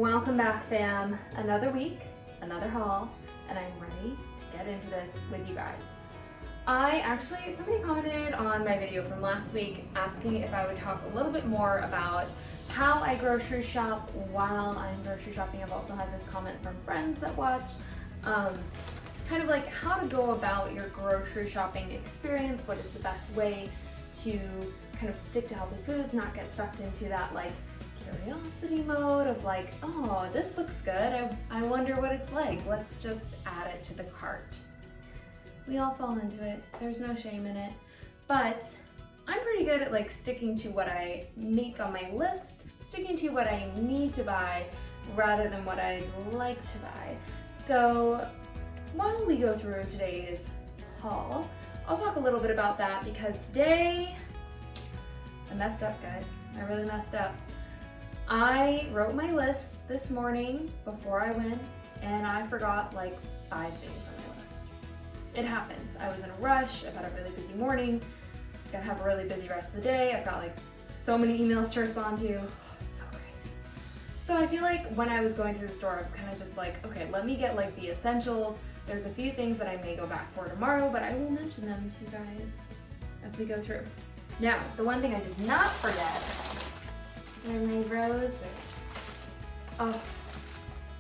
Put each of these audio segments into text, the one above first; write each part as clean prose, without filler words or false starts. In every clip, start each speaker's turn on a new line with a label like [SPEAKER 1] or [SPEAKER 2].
[SPEAKER 1] Welcome back, fam. Another week, another haul, and I'm ready to get into this with you guys. Somebody commented on my video from last week asking if I would talk a little bit more about how I grocery shop while I'm grocery shopping. I've also had this comment from friends that watch, kind of like how to go about your grocery shopping experience. What is the best way to kind of stick to healthy foods, not get sucked into that like curiosity mode of like, oh, this looks good, I wonder what it's like, let's just add it to the cart. We all fall into it, there's no shame in it, but I'm pretty good at like sticking to what I make on my list, sticking to what I need to buy rather than what I'd like to buy. So while we go through today's haul, I'll talk a little bit about that because today I messed up, guys. I really messed up. I wrote my list this morning before I went and I forgot like 5 things on my list. It happens. I was in a rush, I've had a really busy morning, gonna have a really busy rest of the day, I've got like so many emails to respond to. It's so crazy. So I feel like when I was going through the store, I was kind of just like, okay, let me get like the essentials. There's a few things that I may go back for tomorrow, but I will mention them to you guys as we go through. Now, the one thing I did not forget are my roses. Oh,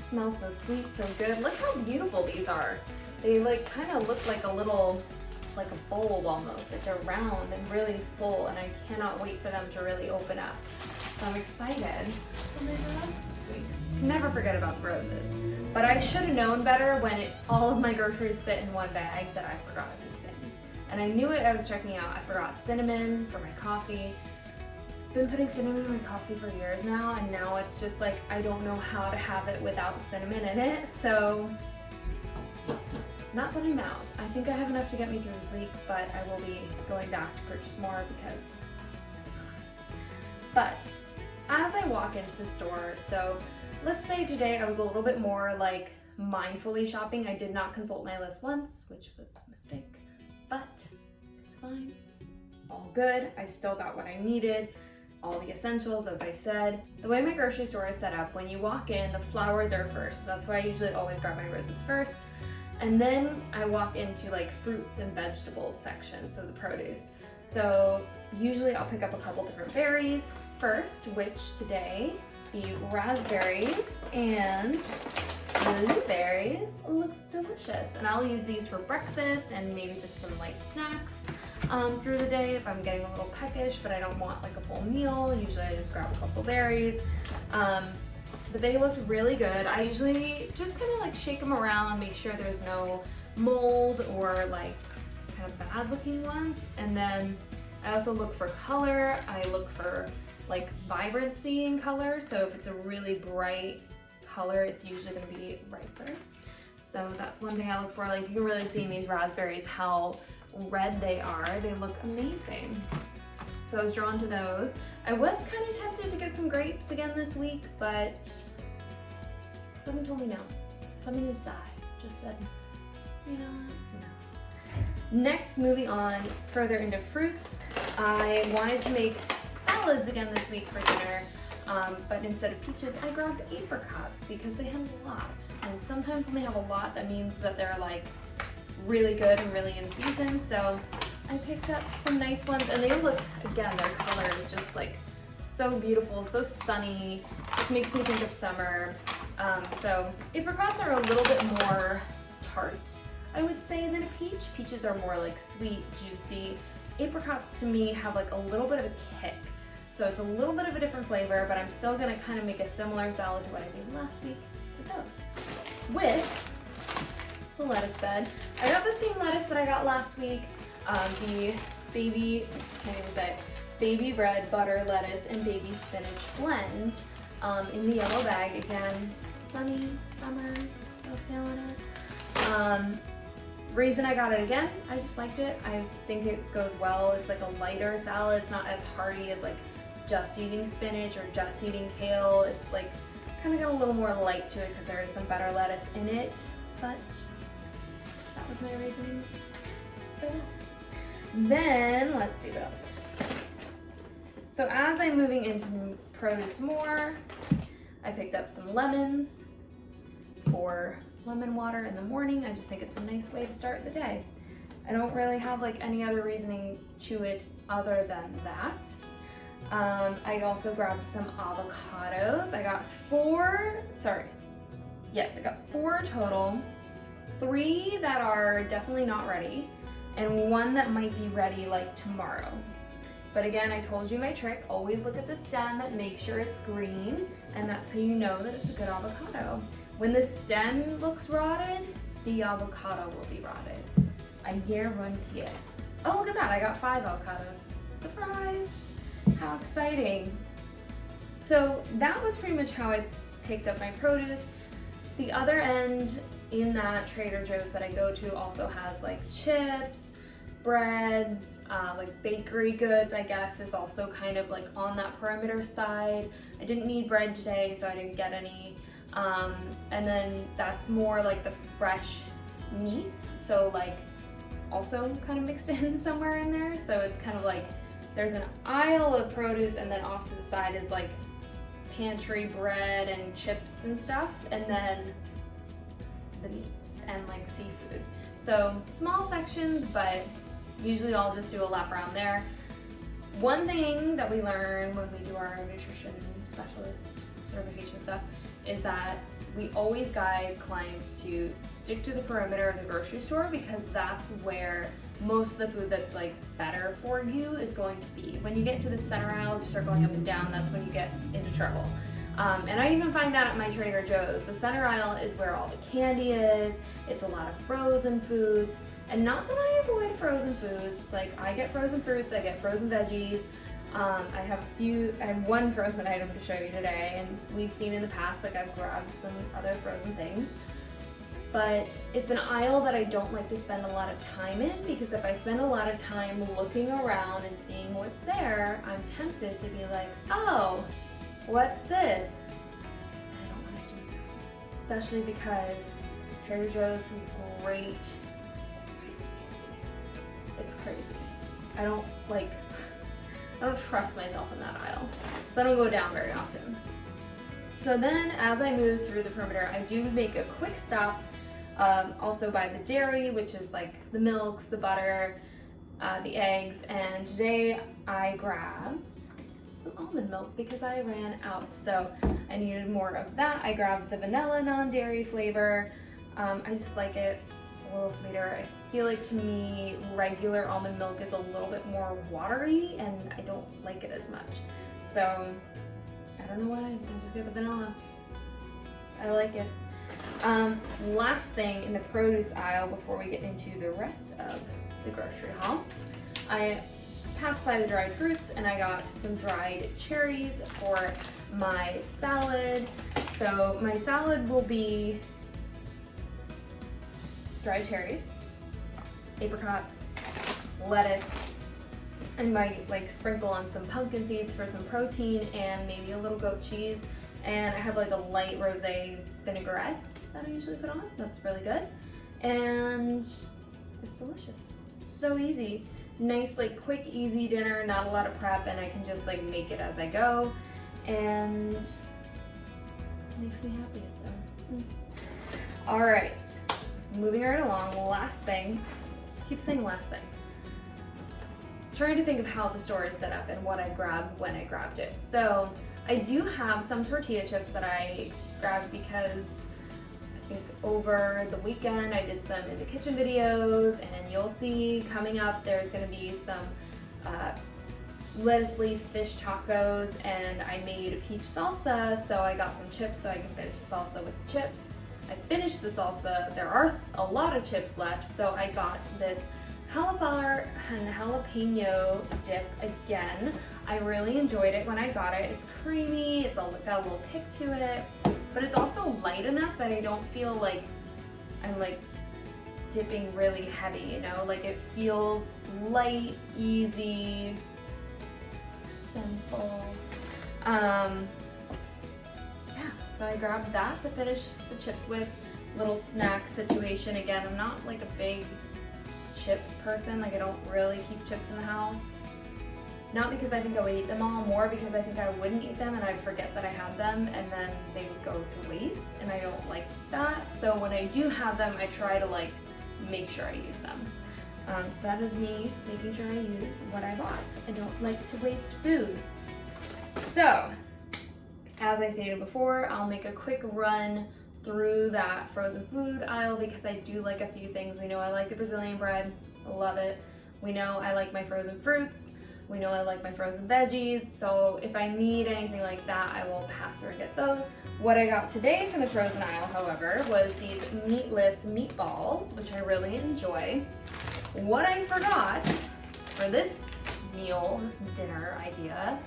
[SPEAKER 1] smells so sweet, so good. Look how beautiful these are. They like kind of look like a little, like a bowl almost. Like they're round and really full, and I cannot wait for them to really open up. So I'm excited for my roses this week. Never forget about the roses. But I should have known better when all of my groceries fit in one bag that I forgot these things. And I knew it, I was checking out. I forgot cinnamon for my coffee. Been putting cinnamon in my coffee for years now, and now it's just like I don't know how to have it without cinnamon in it, so not that I'm out. I think I have enough to get me through this week, but I will be going back to purchase more because... But as I walk into the store, so let's say today I was a little bit more like mindfully shopping. I did not consult my list once, which was a mistake, but it's fine. All good. I still got what I needed. All the essentials, as I said. The way my grocery store is set up, when you walk in, the flowers are first. That's why I usually always grab my roses first. And then I walk into like fruits and vegetables section, so the produce. So usually I'll pick up a couple different berries first, which today, the raspberries and blueberries look delicious. And I'll use these for breakfast and maybe just some light snacks through the day if I'm getting a little peckish, but I don't want like a full meal. Usually I just grab a couple berries. But they looked really good. I usually just kind of like shake them around, make sure there's no mold or like kind of bad looking ones. And then I also look for color. I look for like vibrancy in color. So if it's a really bright color, it's usually gonna be riper. So that's one thing I look for. Like you can really see in these raspberries how red they are. They look amazing. So I was drawn to those. I was kind of tempted to get some grapes again this week, but something told me no. Something inside just said, you know, no. Next, moving on further into fruits, I wanted to make salads again this week for dinner. But instead of peaches, I grabbed apricots because they have a lot. And sometimes when they have a lot, that means that they're like really good and really in season. So I picked up some nice ones, and they look, again, their color is just like so beautiful, so sunny. Just makes me think of summer. So apricots are a little bit more tart, I would say, than a peach. Peaches are more like sweet, juicy. Apricots to me have like a little bit of a kick. So it's a little bit of a different flavor, but I'm still gonna kind of make a similar salad to what I made last week with those. With the lettuce bed. I got the same lettuce that I got last week, the baby, can't even say, baby red butter lettuce and baby spinach blend in the yellow bag. Again, sunny, summer, no snail in it. Reason I got it again, I just liked it. I think it goes well. It's like a lighter salad. It's not as hearty as like just eating spinach or just eating kale. It's like kind of got a little more light to it because there is some better lettuce in it, but that was my reasoning. Then, let's see what else. So as I'm moving into produce more, I picked up some lemons for lemon water in the morning. I just think it's a nice way to start the day. I don't really have like any other reasoning to it other than that. I also grabbed some avocados. I got four total. 3 that are definitely not ready, and 1 that might be ready like tomorrow. But again, I told you my trick, always look at the stem, make sure it's green, and that's how you know that it's a good avocado. When the stem looks rotted, the avocado will be rotted. I guarantee it. Oh, look at that, I got 5 avocados. Surprise! How exciting. So that was pretty much how I picked up my produce. The other end in that Trader Joe's that I go to also has like chips, breads, like bakery goods, I guess, is also kind of like on that perimeter side. I didn't need bread today, so I didn't get any. And then that's more like the fresh meats, so like also kind of mixed in somewhere in there. So it's kind of like there's an aisle of produce, and then off to the side is like pantry bread and chips and stuff, and then the meats and like seafood. So small sections, but usually I'll just do a lap around there. One thing that we learn when we do our nutrition specialist certification stuff is that we always guide clients to stick to the perimeter of the grocery store, because that's where most of the food that's like better for you is going to be. When you get to the center aisles, you start going up and down, that's when you get into trouble. And I even find that at my Trader Joe's. The center aisle is where all the candy is. It's a lot of frozen foods. And not that I avoid frozen foods. Like, I get frozen fruits, I get frozen veggies. I have one frozen item to show you today, and we've seen in the past, like, I've grabbed some other frozen things. But it's an aisle that I don't like to spend a lot of time in, because if I spend a lot of time looking around and seeing what's there, I'm tempted to be like, oh, what's this? I don't want to do that. Especially because Trader Joe's is great. It's crazy. I don't trust myself in that aisle, so I don't go down very often. So then as I move through the perimeter, I do make a quick stop also by the dairy, which is like the milks, the butter, the eggs, and today I grabbed some almond milk because I ran out, so I needed more of that. I grabbed the vanilla non-dairy flavor. I just like it. It's a little sweeter. I feel like, to me, regular almond milk is a little bit more watery, and I don't like it as much. So I don't know why, I just get the vanilla. I like it. Last thing in the produce aisle before we get into the rest of the grocery haul, I passed by the dried fruits and I got some dried cherries for my salad. So my salad will be dried cherries, apricots, lettuce, and might like sprinkle on some pumpkin seeds for some protein, and maybe a little goat cheese. And I have like a light rosé vinaigrette that I usually put on. That's really good. And it's delicious. So easy. Nice, like quick, easy dinner, not a lot of prep, and I can just like make it as I go. And it makes me happy, so. All right, moving right along, last thing. I keep saying last thing. Trying to think of how the store is set up and what I grabbed when I grabbed it. So I do have some tortilla chips that I grabbed because I think over the weekend I did some in the kitchen videos, and you'll see coming up there's going to be some lettuce leaf fish tacos, and I made peach salsa, so I got some chips so I can finish the salsa with the chips. I finished the salsa. There are a lot of chips left, so I got this cauliflower and jalapeno dip again. I really enjoyed it when I got it. It's creamy, it's got a little kick to it, but it's also light enough that I don't feel like I'm like dipping really heavy, you know? Like it feels light, easy, simple. Yeah, so I grabbed that to finish the chips with. Little snack situation. Again, I'm not like a big chip person, like I don't really keep chips in the house. Not because I think I would eat them all, more because I think I wouldn't eat them and I'd forget that I had them and then they would go to waste, and I don't like that. So when I do have them, I try to like make sure I use them. So that is me making sure I use what I bought. I don't like to waste food. So, as I stated before, I'll make a quick run through that frozen food aisle because I do like a few things. We know I like the Brazilian bread, I love it. We know I like my frozen fruits. We know I like my frozen veggies. So if I need anything like that, I will pass through and get those. What I got today from the frozen aisle, however, was these meatless meatballs, which I really enjoy. What I forgot for this meal, this dinner idea,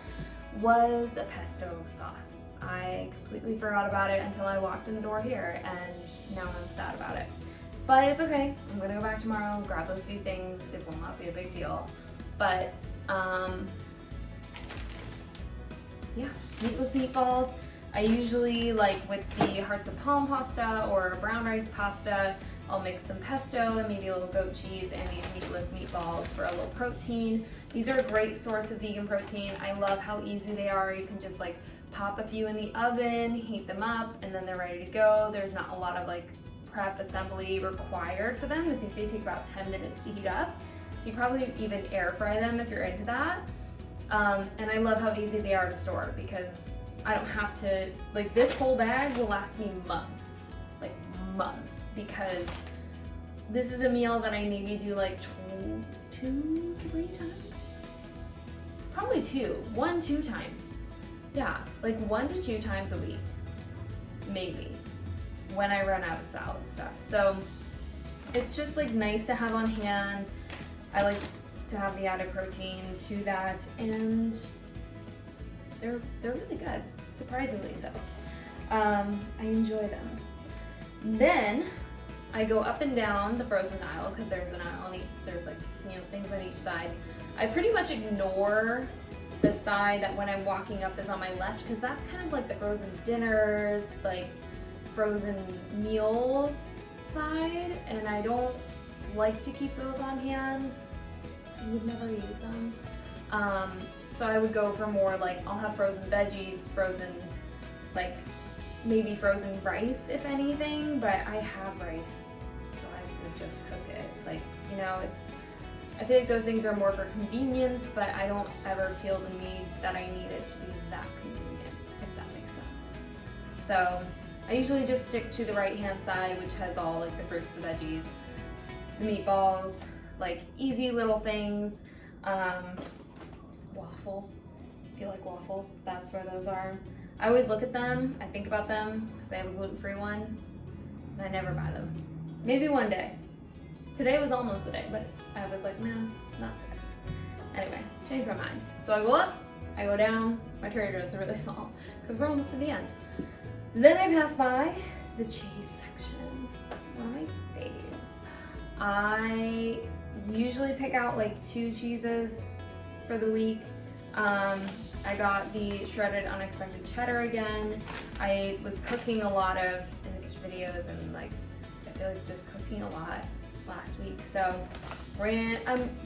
[SPEAKER 1] was a pesto sauce. I completely forgot about it until I walked in the door here, and now I'm sad about it. But it's okay. I'm gonna go back tomorrow, grab those few things. It will not be a big deal. But yeah, meatless meatballs. I usually like with the hearts of palm pasta or brown rice pasta, I'll mix some pesto and maybe a little goat cheese and these meatless meatballs for a little protein. These are a great source of vegan protein. I love how easy they are. You can just like pop a few in the oven, heat them up, and then they're ready to go. There's not a lot of like prep assembly required for them. I think they take about 10 minutes to heat up. So you probably even air fry them if you're into that. And I love how easy they are to store because I don't have to, like this whole bag will last me months, like months, because this is a meal that I maybe do like 2, 3 times? Probably 2 times. Yeah, like 1 to 2 times a week, maybe, when I run out of salad stuff. So it's just like nice to have on hand. I like to have the added protein to that, and they're really good, surprisingly so. I enjoy them. Then I go up and down the frozen aisle because there's an aisle on there's like, you know, things on each side. I pretty much ignore the side that when I'm walking up is on my left because that's kind of like the frozen dinners, like frozen meals side, and I don't like to keep those on hand. I would never use them. So I would go for more like, I'll have frozen veggies, frozen, like maybe frozen rice if anything, but I have rice, so I would just cook it. Like, you know, I feel like those things are more for convenience, but I don't ever feel the need that I need it to be that convenient, if that makes sense. So I usually just stick to the right-hand side, which has all like the fruits, the veggies, the meatballs, like easy little things. Waffles, if you like waffles, that's where those are. I always look at them, I think about them, because they have a gluten-free one, and I never buy them. Maybe one day. Today was almost the day, but I was like, nah, not today. Anyway, changed my mind. So I go up, I go down, my Trader Joe's are really small, because we're almost to the end. Then I pass by the cheese section, one of my faves. I usually pick out like 2 cheeses for the week. I got the shredded unexpected cheddar again. I was cooking a lot of in the kitchen videos and like I feel like just cooking a lot last week. So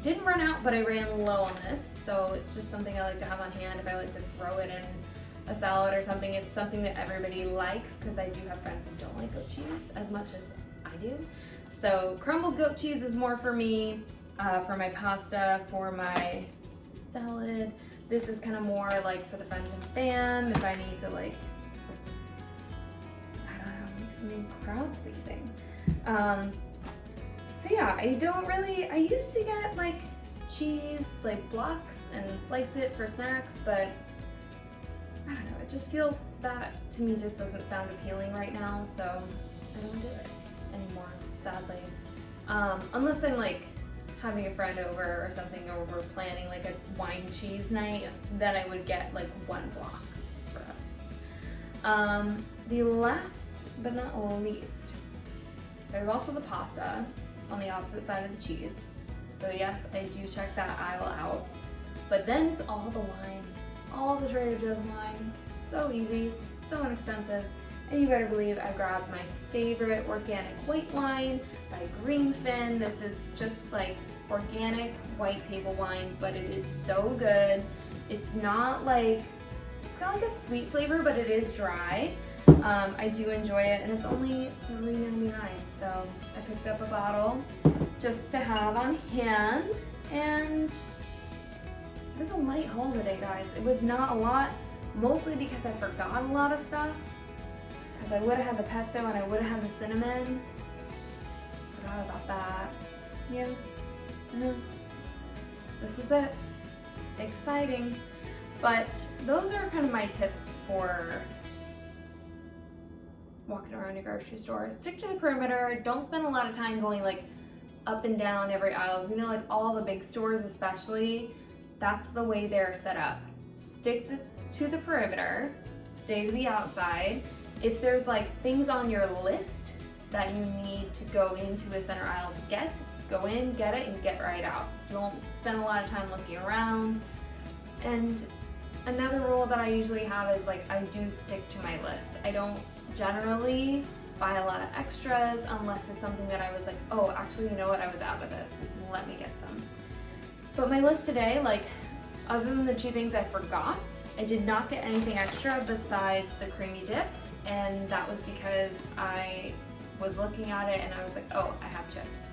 [SPEAKER 1] didn't run out, but I ran low on this. So it's just something I like to have on hand if I like to throw it in a salad or something. It's something that everybody likes because I do have friends who don't like goat cheese as much as I do. So crumbled goat cheese is more for me, for my pasta, for my salad. This is kind of more like for the friends and fam, if I need to like, I don't know, make something crowd pleasing. So yeah, I used to get like cheese, like blocks and slice it for snacks, but I don't know, it just feels, that to me just doesn't sound appealing right now, so I don't do it anymore, sadly. Unless I'm like having a friend over or something, or we're planning like a wine cheese night, then I would get like 1 block for us. The last but not least, there's also the pasta on the opposite side of the cheese. So yes, I do check that aisle out. But then it's all the wine, all the Trader Joe's wine. So easy, so inexpensive, And you better believe I grabbed my favorite organic white wine by Greenfin. This is just like organic white table wine, but it is so good. It's got like a sweet flavor, but it is dry. I do enjoy it, and it's only $3.99, so I picked up a bottle just to have on hand. And it was a light haul today, guys. It was not a lot, mostly because I forgot a lot of stuff, because I would have had the pesto and I would have had the cinnamon. Forgot about that. Yeah, this was it. Exciting. But those are kind of my tips for walking around your grocery store. Stick to the perimeter. Don't spend a lot of time going like up and down every aisles. We know like all the big stores especially, that's the way they're set up. Stick to the perimeter, stay to the outside. If there's like things on your list that you need to go into a center aisle to get, go in, get it, and get right out. Don't spend a lot of time looking around. And another rule that I usually have is like I do stick to my list. I don't generally buy a lot of extras unless it's something that I was like, oh, actually, you know what, I was out of this, let me get some. But my list today, like, other than the two things I forgot, I did not get anything extra besides the creamy dip, and that was because I was looking at it and I was like, oh, I have chips.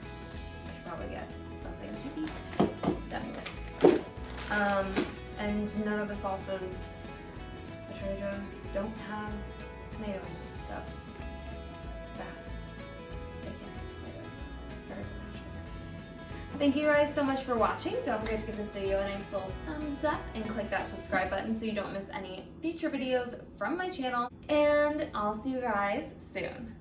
[SPEAKER 1] I should probably get something to eat. Definitely. And none of the salsas, the Trader Joe's, don't have tomato in them, so sad. They can't have tomatoes. Very much. Thank you guys so much for watching. Don't forget to give this video a nice little thumbs up and click that subscribe button so you don't miss any future videos from my channel. And I'll see you guys soon.